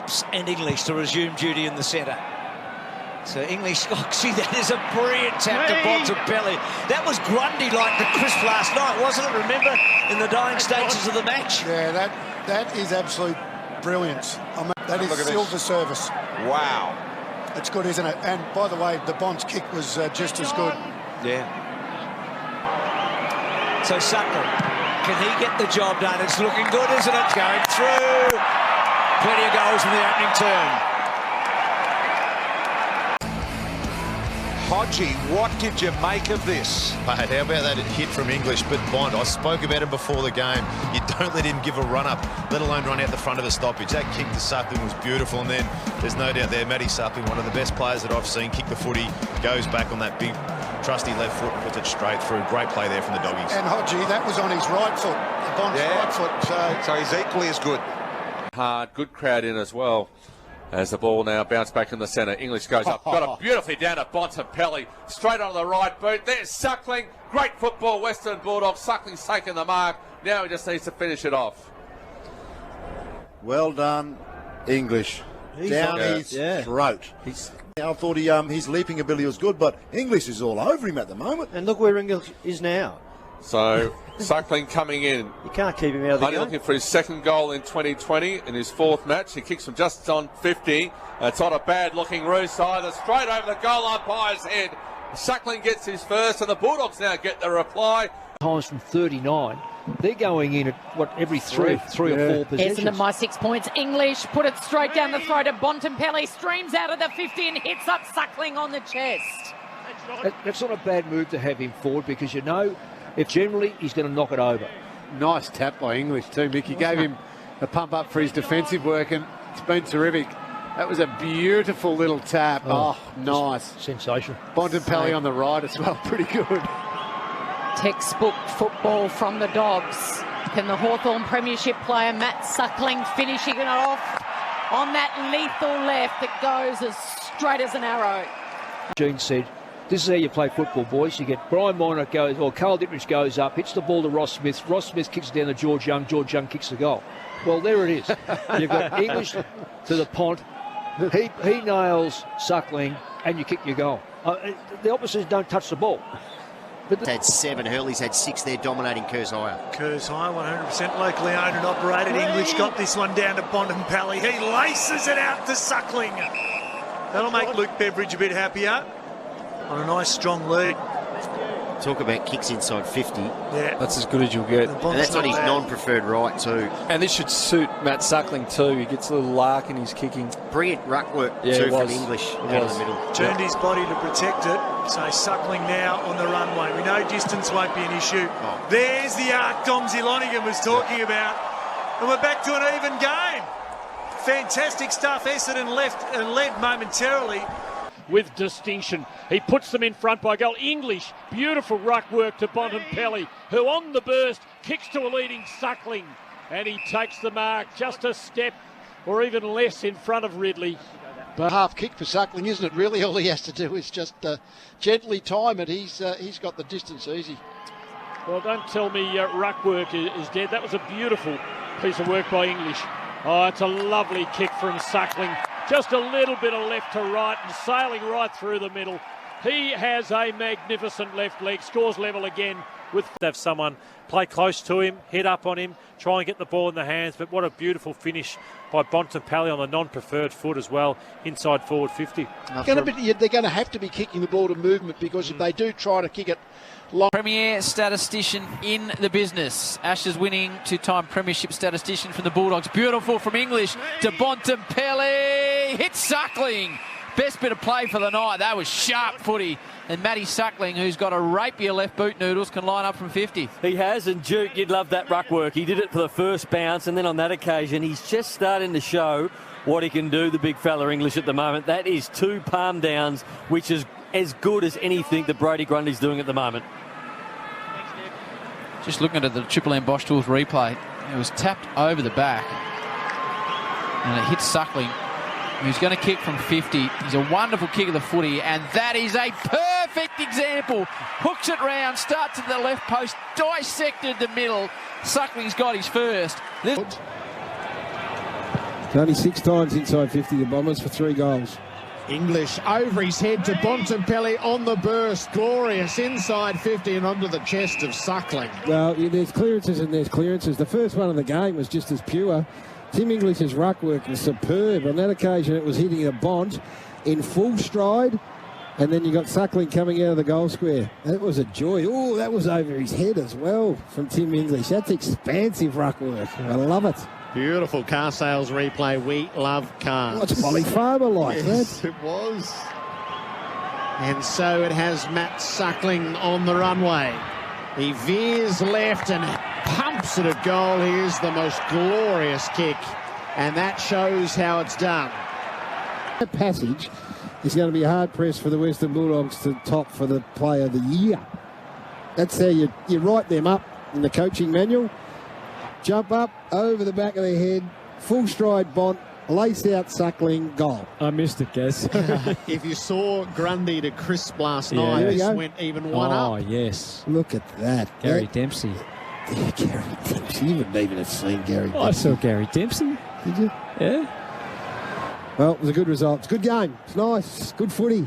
Phillips and English to resume duty in the centre. So English, oh, see, that is a brilliant tap to Bont Suckling. That was Grundy like the crisp last night, wasn't it? Remember, in the dying stages of the match? Yeah, that is absolute brilliance. I mean, that is silver service. Wow. It's good, isn't it? And by the way, the Bont's kick was just as good. Yeah. So Suckling, can he get the job done? It's looking good, isn't it? Going through. Plenty of goals in the opening term. Hodgie, what did you make of this? Mate, how about that hit from English? But Bont, I spoke about him before the game. You don't let him give a run-up, let alone run out the front of the stoppage. That kick to Suckling was beautiful. And then there's no doubt there, Matty Suckling, one of the best players that I've seen, kick the footy, goes back on that big, trusty left foot and puts it straight through. Great play there from the doggies. And Hodgie, that was on his right foot, the Bont's right foot. So he's equally as good. Hard, good crowd in as well. As the ball now bounced back in the centre. English goes up. Got it beautifully down to Bont Suckling. Straight onto the right boot. There's Suckling. Great football, Western Bulldogs. Suckling's taken the mark. Now he just needs to finish it off. Well done, English. Down his throat. I thought his leaping ability was good, but English is all over him at the moment. And look where English is now. So Suckling coming in. You can't keep him out of the game. Looking for his second goal in 2020 in his fourth match. He kicks from just on 50. It's not a bad looking roost either. Straight over the goal umpire's head. Suckling gets his first, and the Bulldogs now get the reply. Times from 39. They're going in at every three or four possessions. Essendon by 6 points. English put it straight down the throat of Bont Suckling. Streams out of the 50 and hits up Suckling on the chest. That's not a bad move to have him forward, because you know if generally he's going to knock it over. Nice tap by English too, Mick. He gave him a pump up for his defensive work, and it's been terrific. That was a beautiful little tap. Oh, nice. Sensational. Bont Suckling on the right as well. Pretty good. Textbook football from the Dogs. Can the Hawthorn Premiership player Matt Suckling finishing it off on that lethal left that goes as straight as an arrow? Gene said, this is how you play football, boys. You get Brian Minor goes, or Carl Dittridge goes up, hits the ball to Ross Smith. Ross Smith kicks it down to George Young. George Young kicks the goal. Well, there it is. You've got English to the Pont. He nails Suckling, and you kick your goal. The opposites don't touch the ball. But had 7, Hurley's had 6 there, dominating Kersire. Kersire, 100% locally owned and operated. English got this one down to Bont Suckling. He laces it out to Suckling. That'll make Luke Beveridge a bit happier. On a nice strong lead. Talk about kicks inside 50. Yeah, that's as good as you'll get. And that's on his non-preferred right too. And this should suit Matt Suckling too. He gets a little lark in his kicking. Brilliant ruck work too from English out of the middle. Turned his body to protect it. So Suckling now on the runway. We know distance won't be an issue. There's the arc Dom Zilonigan was talking about. And we're back to an even game. Fantastic stuff. Essendon left and led momentarily. With distinction, he puts them in front by goal. English, beautiful ruck work to Bont Suckling, who on the burst kicks to a leading Suckling, and he takes the mark just a step or even less in front of Ridley. But half kick for Suckling, isn't it? Really, all he has to do is just gently time it. He's got the distance easy. Well, don't tell me ruck work is dead. That was a beautiful piece of work by English. Oh, it's a lovely kick from Suckling. Just a little bit of left to right and sailing right through the middle. He has a magnificent left leg. Scores level again with have someone play close to him, head up on him, try and get the ball in the hands. But what a beautiful finish by Bont Suckling on the non-preferred foot as well, inside forward 50. They're going to have to be kicking the ball to movement, because if they do try to kick it long. Premier statistician in the business. Ashes winning two-time premiership statistician from the Bulldogs. Beautiful from English to Bont Suckling. Hits Suckling. Best bit of play for the night. That was sharp footy. And Matty Suckling, who's got a rapier left boot, Noodles, can line up from 50. He has, and Duke, you'd love that ruck work. He did it for the first bounce, and then on that occasion, he's just starting to show what he can do, the big fella English at the moment. That is 2 palm downs, which is as good as anything that Brody Grundy's doing at the moment. Just looking at the Triple M Bosch Tools replay, it was tapped over the back, and it hit Suckling, who's going to kick from 50. He's a wonderful kick of the footy, and that is a perfect example. Hooks it round, starts at the left post, dissected the middle. Suckling's got his first. Only 6 times inside 50, the Bombers, for 3 goals. English over his head to Bontempelli on the burst. Glorious inside 50 and onto the chest of Suckling. Well, there's clearances and there's clearances. The first one of the game was just as pure. Tim English's ruck work was superb. On that occasion, it was hitting a Bont in full stride. And then you got Suckling coming out of the goal square. That was a joy. Oh, that was over his head as well from Tim English. That's expansive ruck work. I love it. Beautiful car sales replay. We love cars. What's Molly Farmer like, yes, that? It was. And so it has Matt Suckling on the runway. He veers left and pumps it at goal. Here's the most glorious kick. And that shows how it's done. That passage is going to be a hard press for the Western Bulldogs to top for the Player of the Year. That's how you write them up in the coaching manual. Jump up, over the back of their head, full stride Bont, lace out Suckling, goal. I missed it, Gaz. If you saw Grundy to Crisp last night, this went even one up. Oh, yes. Look at that. Gary Dempsey. Yeah, Gary Dempsey. You wouldn't even have seen Gary Dempsey. I saw Gary Dempsey. Did you? Yeah. Well, it was a good result. It's a good game. It's nice. Good footy.